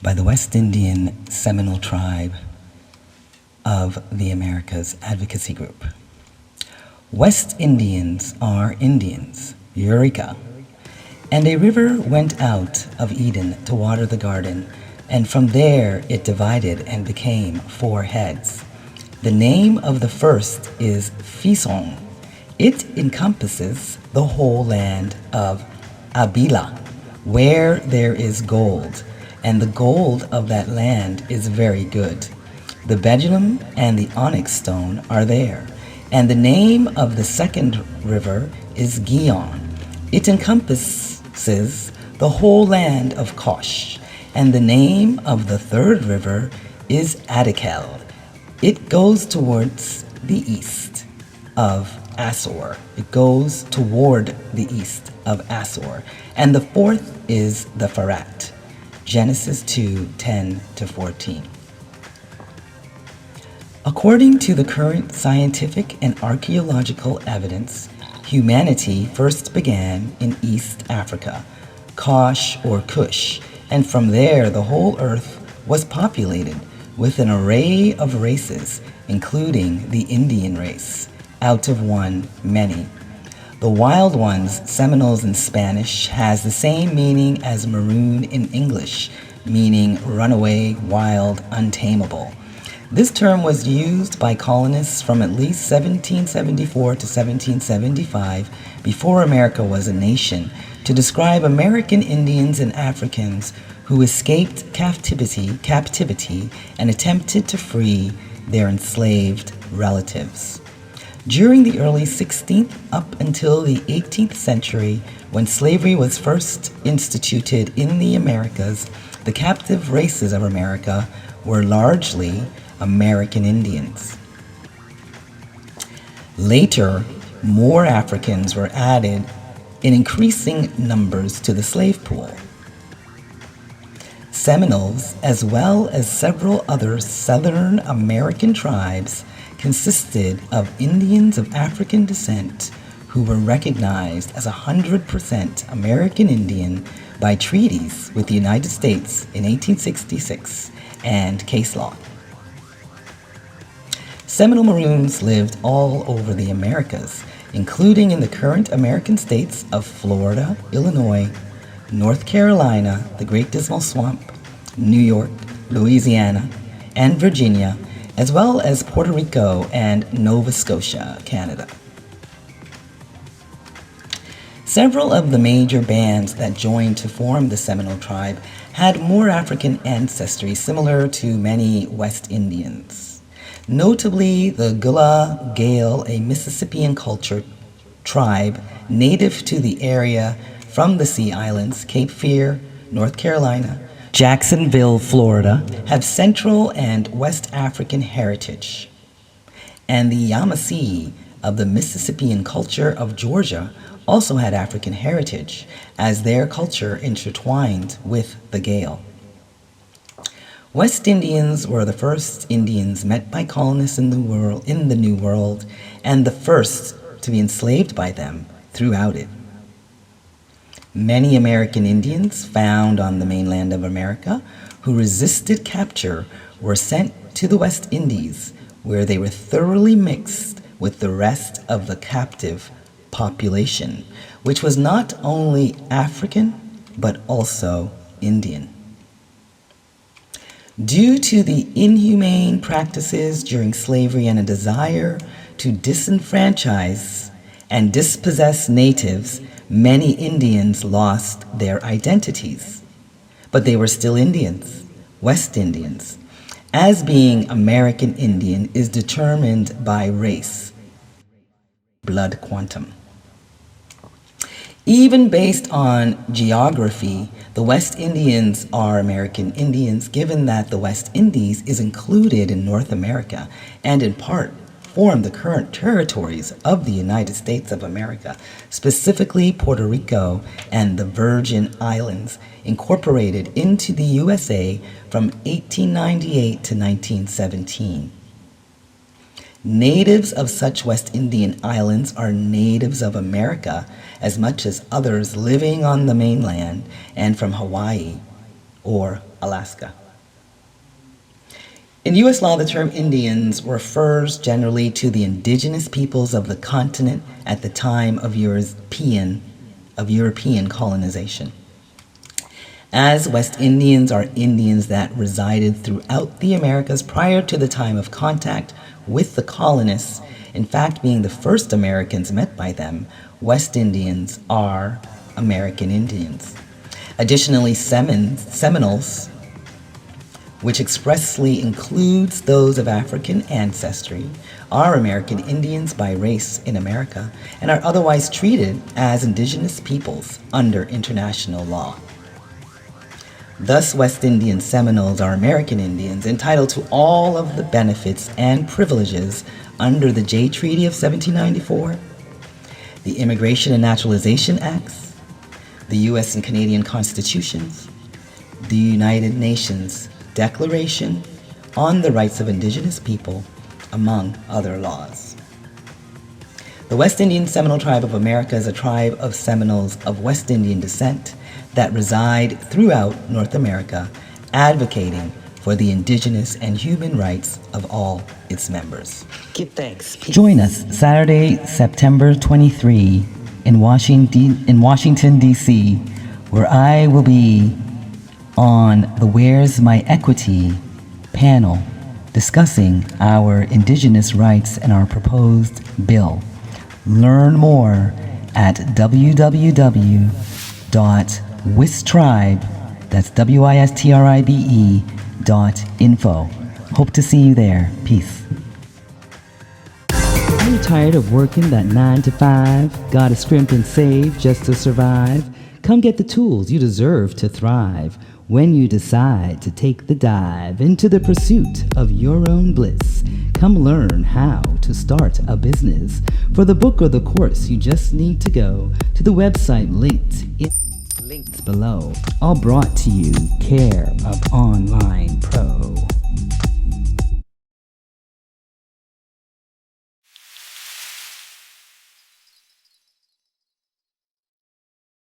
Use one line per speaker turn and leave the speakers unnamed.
by the West Indian Seminole tribe of the Americas Advocacy Group. West Indians are Indians, Eureka, and a river went out of Eden to water the garden, and from there it divided and became 4 heads. The name of the first is Fison. It encompasses the whole land of Abila, where there is gold, and the gold of that land is very good. The bdellium and the onyx stone are there, and the name of the second river is Gihon. It encompasses the whole land of Kosh, and the name of the third river is Adikel. It goes towards the east of Asor. It goes toward the east of Asor. And the fourth is the Farat. Genesis 2:10-14. According to the current scientific and archaeological evidence, humanity first began in East Africa, Kosh or Kush, and from there the whole earth was populated with an array of races, including the Indian race, out of one, many. The wild ones, Seminoles in Spanish, has the same meaning as maroon in English, meaning runaway, wild, untamable. This term was used by colonists from at least 1774 to 1775, before America was a nation, to describe American Indians and Africans who escaped captivity and attempted to free their enslaved relatives. During the early 16th up until the 18th century, when slavery was first instituted in the Americas, the captive races of America were largely American Indians. Later, more Africans were added in increasing numbers to the slave pool. Seminoles, as well as several other Southern American tribes, consisted of Indians of African descent who were recognized as 100% American Indian by treaties with the United States in 1866 and case law. Seminole Maroons lived all over the Americas, including in the current American states of Florida, Illinois, North Carolina, the Great Dismal Swamp, New York, Louisiana, and Virginia, as well as Puerto Rico and Nova Scotia, Canada. Several of the major bands that joined to form the Seminole tribe had more African ancestry similar to many West Indians. Notably, the Gullah Gael, a Mississippian culture tribe native to the area from the Sea Islands, Cape Fear, North Carolina, Jacksonville, Florida, have Central and West African heritage. And the Yamasee of the Mississippian culture of Georgia also had African heritage, as their culture intertwined with the Gael. West Indians were the first Indians met by colonists in the New World, and the first to be enslaved by them throughout it. Many American Indians found on the mainland of America who resisted capture were sent to the West Indies, where they were thoroughly mixed with the rest of the captive population, which was not only African but also Indian. Due to the inhumane practices during slavery and a desire to disenfranchise and dispossess natives, many Indians lost their identities. But they were still Indians, West Indians, as being American Indian is determined by race, blood quantum. Even based on geography, the West Indians are American Indians, given that the West Indies is included in North America and in part form the current territories of the United States of America, specifically Puerto Rico and the Virgin Islands, incorporated into the USA from 1898 to 1917. Natives of such West Indian islands are natives of America as much as others living on the mainland and from Hawaii or Alaska. In U.S. law, the term Indians refers generally to the indigenous peoples of the continent at the time of European colonization. As West Indians are Indians that resided throughout the Americas prior to the time of contact with the colonists, in fact being the first Americans met by them, West Indians are American Indians. Additionally, Seminoles, which expressly includes those of African ancestry, are American Indians by race in America and are otherwise treated as indigenous peoples under international law. Thus, West Indian Seminoles are American Indians entitled to all of the benefits and privileges under the Jay Treaty of 1794, the Immigration and Naturalization Acts, the U.S. and Canadian Constitutions, the United Nations Declaration on the Rights of Indigenous People, among other laws. The West Indian Seminole Tribe of America is a tribe of Seminoles of West Indian descent that reside throughout North America, advocating for the indigenous and human rights of all its members. Give thanks. Peace. Join us Saturday, September 23 in Washington, D.C., where I will be on the Where's My Equity panel discussing our indigenous rights and our proposed bill. Learn more at www.WISTribe, that's WISTRIBE.info. Hope to see you there. Peace. Are you tired of working that 9 to 5? Gotta scrimp and save just to survive? Come get the tools you deserve to thrive when you decide to take the dive into the pursuit of your own bliss. Come learn how to start a business. For the book or the course, you just need to go to the website linked below. All brought to you care of Online Pro.